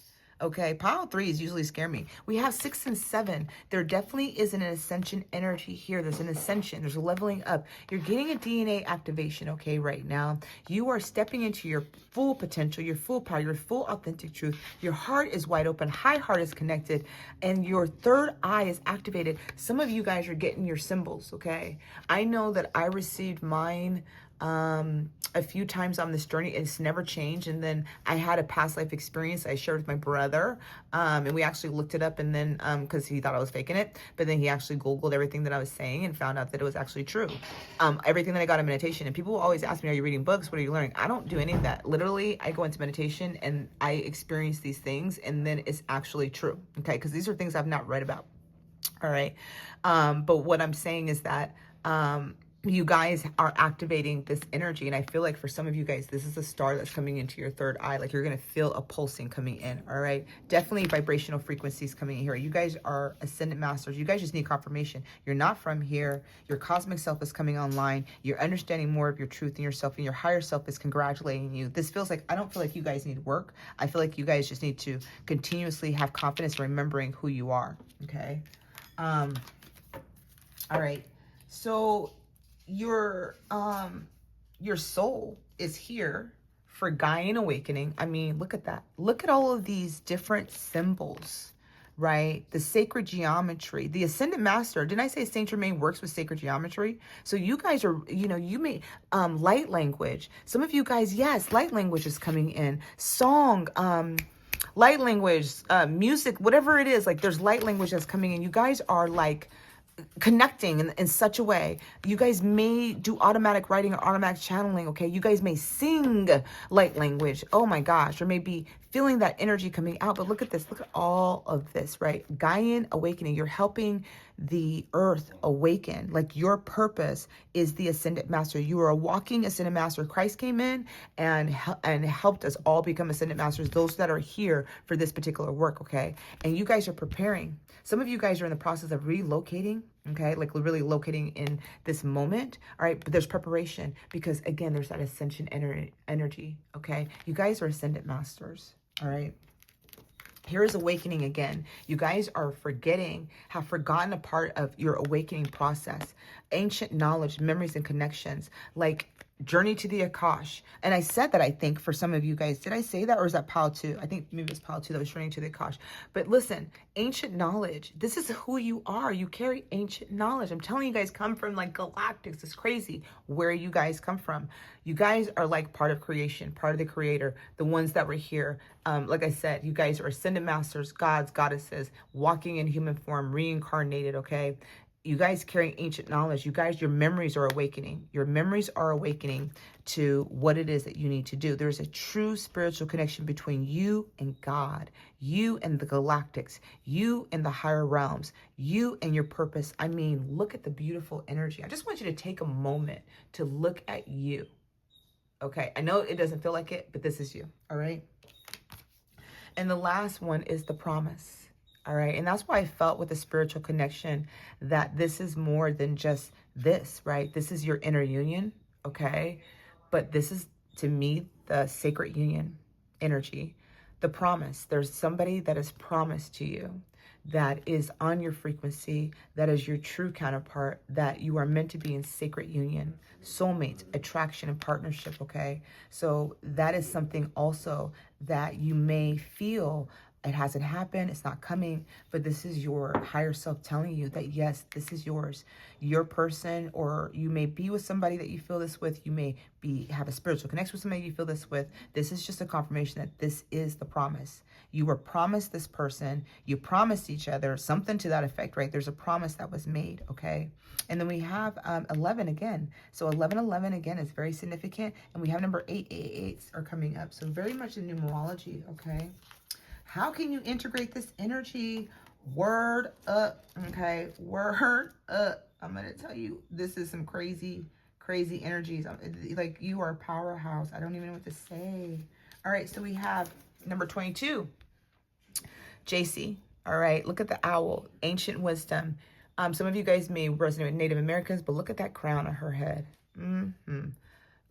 Okay, Pile 3s usually scare me. We have 6 and 7. There definitely is an ascension energy here. There's an ascension. There's a leveling up. You're getting a DNA activation, okay, right now. You are stepping into your full potential, your full power, your full authentic truth. Your heart is wide open. High heart is connected. And your third eye is activated. Some of you guys are getting your symbols, okay? I know that I received mine a few times on this journey. It's never changed. And then I had a past life experience I shared with my brother, and we actually looked it up, and then because he thought I was faking it, but then he actually Googled everything that I was saying and found out that it was actually true. Everything that I got in meditation. And people will always ask me, are you reading books? What are you learning? I don't do any of that. Literally, I go into meditation and I experience these things, and then it's actually true. Okay, because these are things I've not read about. All right. But what I'm saying is that you guys are activating this energy. And I feel like for some of you guys, this is a star that's coming into your third eye. Like you're going to feel a pulsing coming in. All right. Definitely vibrational frequencies coming in here. You guys are ascendant masters. You guys just need confirmation. You're not from here. Your cosmic self is coming online. You're understanding more of your truth in yourself, and your higher self is congratulating you. This feels like, I don't feel like you guys need work. I feel like you guys just need to continuously have confidence remembering who you are. Okay. All right. So your soul is here for Gaian awakening. I mean, look at that. Look at all of these different symbols, right? The sacred geometry, the ascendant master. Didn't I say Saint Germain works with sacred geometry? So you guys are, you know, you may, light language. Some of you guys, yes, light language is coming in. Song, light language, music, whatever it is, like there's light language that's coming in. You guys are like connecting in such a way. You guys may do automatic writing or automatic channeling. Okay. You guys may sing light language. Oh my gosh. Or maybe feeling that energy coming out. But look at this. Look at all of this, right? Gaian awakening. You're helping the earth awaken. Like your purpose is the ascendant master. You are a walking ascendant master. Christ came in and helped us all become ascendant masters, those that are here for this particular work. Okay. And you guys are preparing. Some of you guys are in the process of relocating, okay? Like really locating in this moment, all right? But there's preparation because, again, there's that ascension energy, okay? You guys are ascendant masters, all right? Here is awakening again. You guys are have forgotten a part of your awakening process. Ancient knowledge, memories, and connections, like journey to the Akash. And I said that, I think, for some of you guys. Did I say that, or is that Pal 2? I think maybe it's Pal 2 that was journeying to the Akash. But listen, ancient knowledge. This is who you are. You carry ancient knowledge. I'm telling you guys, come from like galactics. It's crazy where you guys come from. You guys are like part of creation, part of the creator, the ones that were here. Like I said, you guys are ascendant masters, gods, goddesses, walking in human form, reincarnated, okay? You guys carry ancient knowledge. You guys, your memories are awakening. Your memories are awakening to what it is that you need to do. There's a true spiritual connection between you and God, you and the galactics, you and the higher realms, you and your purpose. I mean, look at the beautiful energy. I just want you to take a moment to look at you. Okay, I know it doesn't feel like it, but this is you, all right? And the last one is the promise. All right. And that's why I felt with the spiritual connection that this is more than just this, right? This is your inner union. Okay. But this is, to me, the sacred union energy, the promise. There's somebody that is promised to you that is on your frequency, that is your true counterpart, that you are meant to be in sacred union, soulmates, attraction, and partnership. Okay. So that is something also that you may feel. It hasn't happened. It's not coming. But this is your higher self telling you that, yes, this is yours. Your person, or you may be with somebody that you feel this with. You may have a spiritual connection with somebody you feel this with. This is just a confirmation that this is the promise. You were promised this person. You promised each other something to that effect, right? There's a promise that was made, okay? And then we have 11 again. So 1111 again is very significant. And we have number 888s are coming up. So very much in numerology, okay? How can you integrate this energy? Word up, okay? Word up. I'm going to tell you, this is some crazy, crazy energies. Like, you are a powerhouse. I don't even know what to say. All right, so we have number 22, JC. All right, look at the owl, ancient wisdom. Some of you guys may resonate with Native Americans, but look at that crown on her head.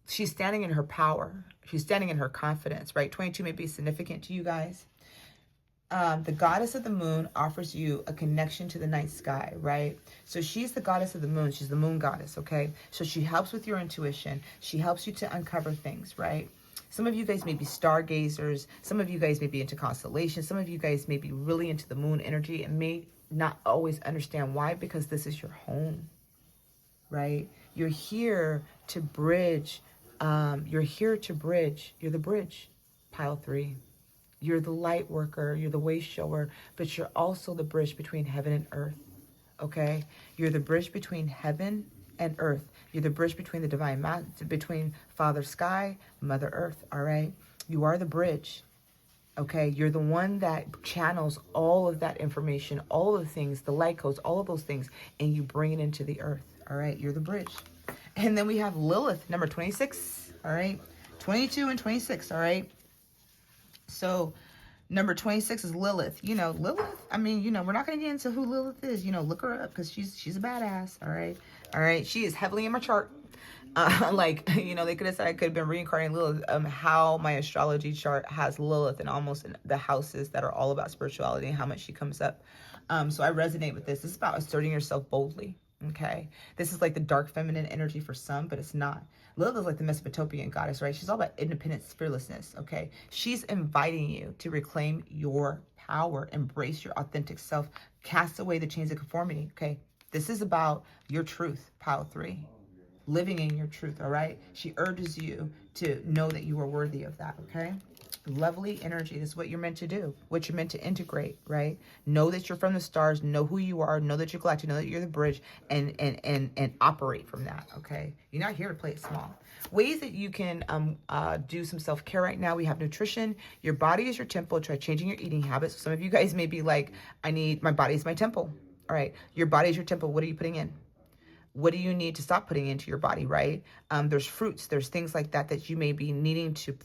She's standing in her power. She's standing in her confidence, right? 22 may be significant to you guys. The goddess of the moon offers you a connection to the night sky, right? So she's the goddess of the moon. She's the moon goddess, okay? So she helps with your intuition. She helps you to uncover things, right? Some of you guys may be stargazers. Some of you guys may be into constellations. Some of you guys may be really into the moon energy and may not always understand why, because this is your home, right? You're here to bridge You're here to bridge. You're the bridge, pile 3. You're the light worker. You're the way shower, but you're also the bridge between heaven and earth. Okay? You're the bridge between heaven and earth. You're the bridge between the divine between Father Sky, Mother Earth. All right? You are the bridge. Okay? You're the one that channels all of that information, all of the things, the light codes, all of those things, and you bring it into the earth. All right? You're the bridge. And then we have Lilith, number 26. All right? 22 and 26. All right? So number 26 is Lilith. You know, Lilith, I mean, you know, we're not going to get into who Lilith is. You know, look her up because she's a badass. All right. All right. She is heavily in my chart. Like, you know, they could have said I could have been reincarnating Lilith. How my astrology chart has Lilith in almost the houses that are all about spirituality and how much she comes up. So I resonate with this. This is about asserting yourself boldly. Okay. This is like the dark feminine energy for some, but it's not. Lilith is like the Mesopotamian goddess, right? She's all about independence, fearlessness, okay? She's inviting you to reclaim your power, embrace your authentic self, cast away the chains of conformity, okay? This is about your truth, pile 3. Living in your truth, all right? She urges you to know that you are worthy of that, okay? Lovely energy. This is what you're meant to do, what you're meant to integrate, right? Know that you're from the stars, know who you are, know that you're galactic, know that you're the bridge, and operate from that, okay? You're not here to play it small. Ways that you can do some self-care right now. We have nutrition. Your body is your temple. Try changing your eating habits. Some of you guys may be like, my body is my temple. All right. Your body is your temple. What are you putting in? What do you need to stop putting into your body, right? There's fruits, there's things like that you may be needing to,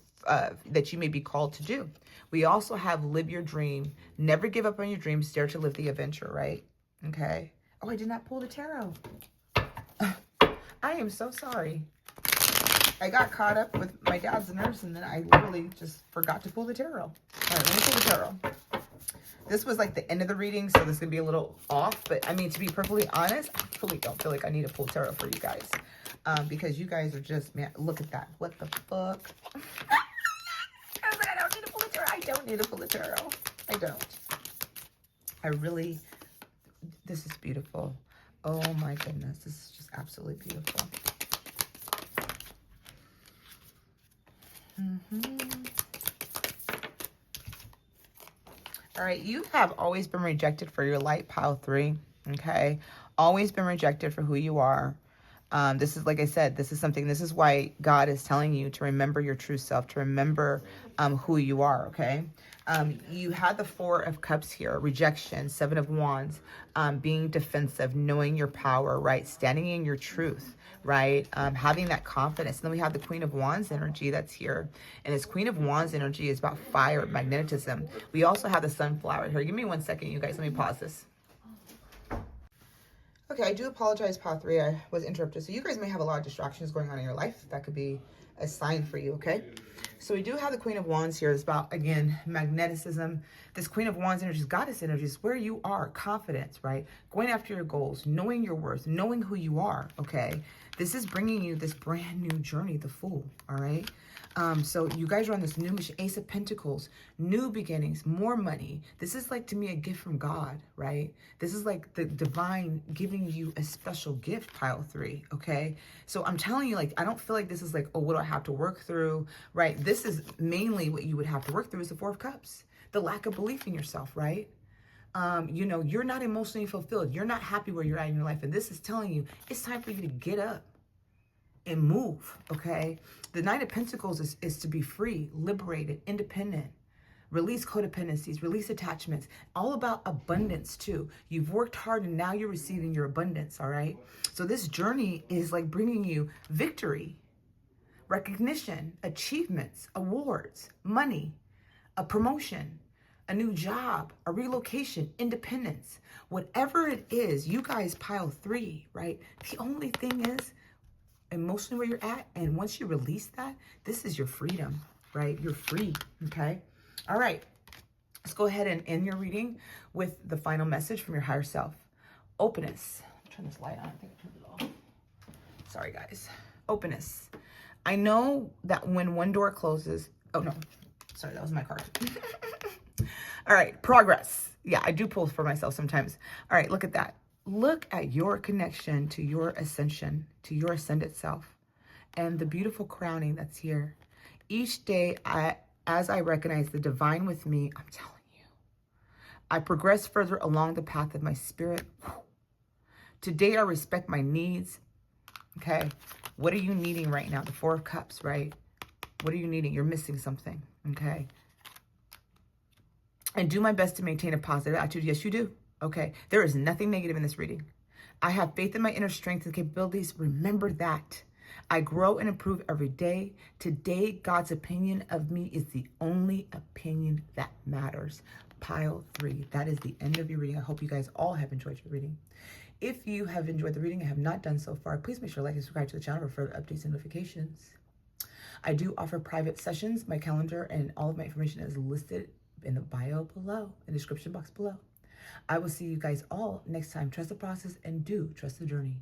that you may be called to do. We also have live your dream. Never give up on your dreams. Dare to live the adventure, right? Okay. Oh, I did not pull the tarot. I am so sorry. I got caught up with my dad's nurse and then I literally just forgot to pull the tarot. All right, let me pull the tarot. This was like the end of the reading, so this is going to be a little off. But, I mean, to be perfectly honest, I really don't feel like I need to pull tarot for you guys. Because you guys are just, man, look at that. What the fuck? I was like, I don't need to pull the tarot. I don't need to pull the tarot. I don't. I really, this is beautiful. Oh, my goodness. This is just absolutely beautiful. All right, you have always been rejected for your light, pile 3, okay? Always been rejected for who you are. This is, like I said, this is why God is telling you to remember your true self, to remember who you are, okay? You had the 4 of Cups here, rejection, 7 of Wands, being defensive, knowing your power, right? Standing in your truth, right? Having that confidence. And then we have the Queen of Wands energy that's here. And this Queen of Wands energy is about fire, magnetism. We also have the sunflower here. Give me 1 second, you guys. Let me pause this. Okay, I do apologize, Pile 3. I was interrupted. So you guys may have a lot of distractions going on in your life. That could be a sign for you, okay? So we do have the Queen of Wands here. It's about, again, magnetism. This Queen of Wands energy is goddess energy. It's where you are, confidence, right? Going after your goals, knowing your worth, knowing who you are, okay? This is bringing you this brand new journey, the Fool, all right? So you guys are on this new mission, Ace of Pentacles, new beginnings, more money. This is like, to me, a gift from God, right? This is like the divine giving you a special gift, Pile 3, okay? So I'm telling you, like, I don't feel like this is like, oh, what do I have to work through, right? This is mainly what you would have to work through is the 4 of Cups, the lack of belief in yourself, right? You know, you're not emotionally fulfilled. You're not happy where you're at in your life. And this is telling you, it's time for you to get up and move, okay? The Knight of Pentacles is to be free, liberated, independent, release codependencies, release attachments, all about abundance too. You've worked hard and now you're receiving your abundance, all right? So this journey is like bringing you victory, recognition, achievements, awards, money, a promotion, a new job, a relocation, independence, whatever it is, you guys, Pile 3, right? The only thing is, emotionally where you're at, and once you release that, this is your freedom, right? You're free, okay? All right, let's go ahead and end your reading with the final message from your higher self. Openness. Turn this light on. I think I turned it off. Sorry, guys. Openness. I know that when one door closes, oh no, sorry, that was my card. All right, progress. Yeah, I do pull for myself sometimes. All right, look at that. Look at your connection to your ascension, to your ascended self, and the beautiful crowning that's here. Each day, as I recognize the divine with me, I'm telling you, I progress further along the path of my spirit. Today, I respect my needs. Okay, what are you needing right now? The Four of Cups, right? What are you needing? You're missing something, okay? And do my best to maintain a positive attitude. Yes, you do. Okay, there is nothing negative in this reading. I have faith in my inner strength and capabilities. Remember that. I grow and improve every day. Today, God's opinion of me is the only opinion that matters. Pile 3. That is the end of your reading. I hope you guys all have enjoyed your reading. If you have enjoyed the reading and have not done so far, please make sure to like and subscribe to the channel for further updates and notifications. I do offer private sessions. My calendar and all of my information is listed in the bio below, in the description box below. I will see you guys all next time. Trust the process and do trust the journey.